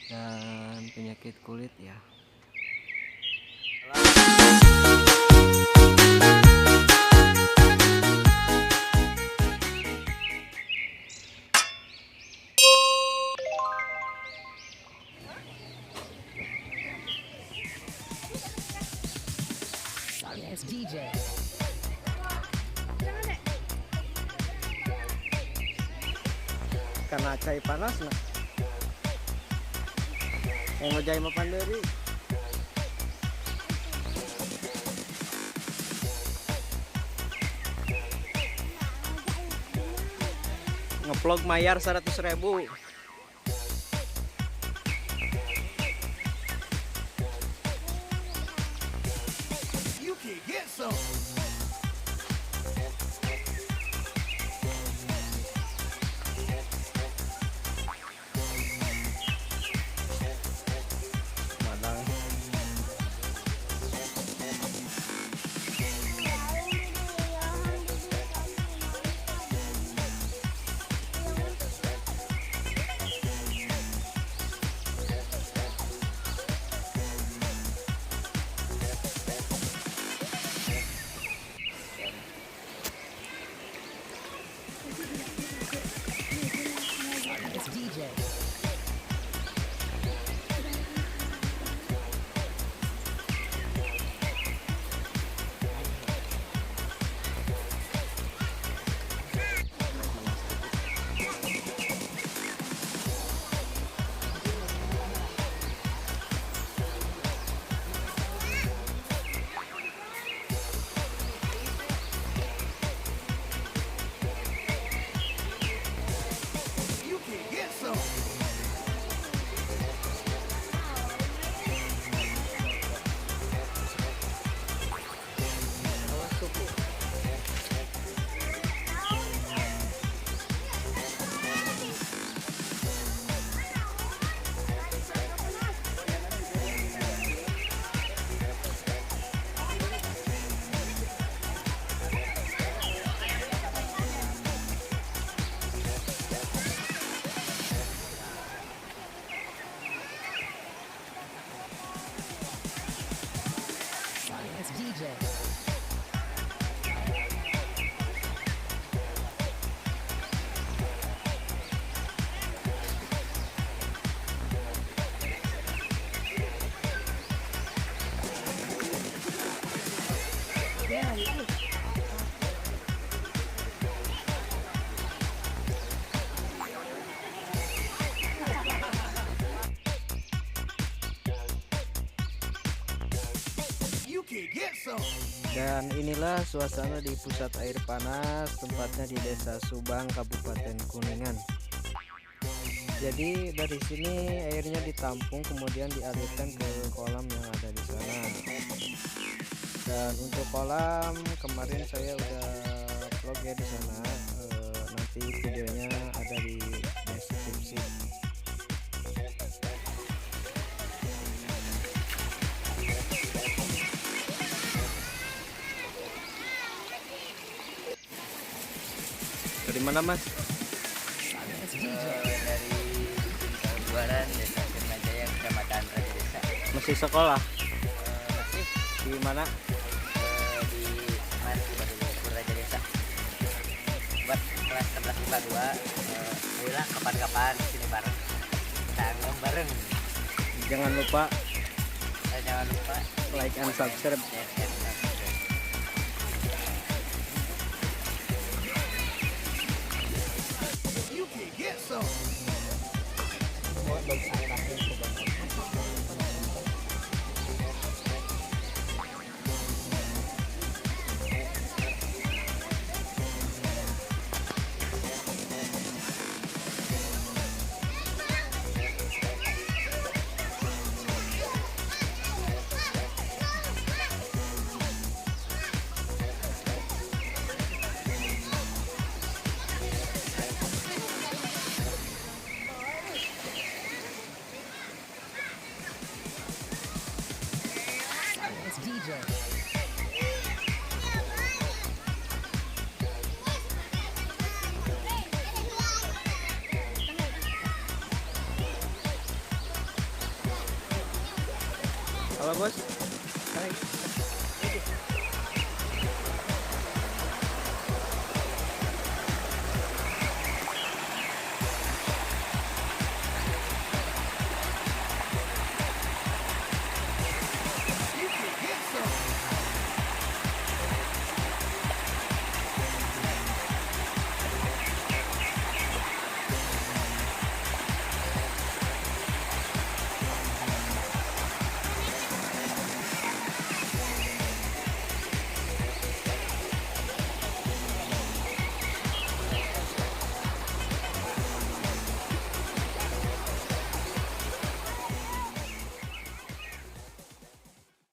dan penyakit kulit ya. DJ. Karena cai panas nah. Yang ngejai mapan dari ngeplog mayar 100.000. DJ. DJ. Dan inilah suasana di pusat air panas, tempatnya di Desa Subang, Kabupaten Kuningan. Jadi dari sini airnya ditampung kemudian dialirkan ke kolam yang ada di sana. Dan untuk kolam kemarin saya udah vlog ya di sana. Nanti videonya ada di deskripsi. Dari mana Mas? Dari Buaran, Desa Sirnajaya, Kecamatan Raja Desa. Masih sekolah? Masih Di mana? di Batu Raja Desa. Buat kelas 11 IPA 2. Ayolah kapan-kapan sini bareng. Kita bareng. Jangan lupa Jangan lupa like and subscribe. share and subscribe. Halo bos. Hai.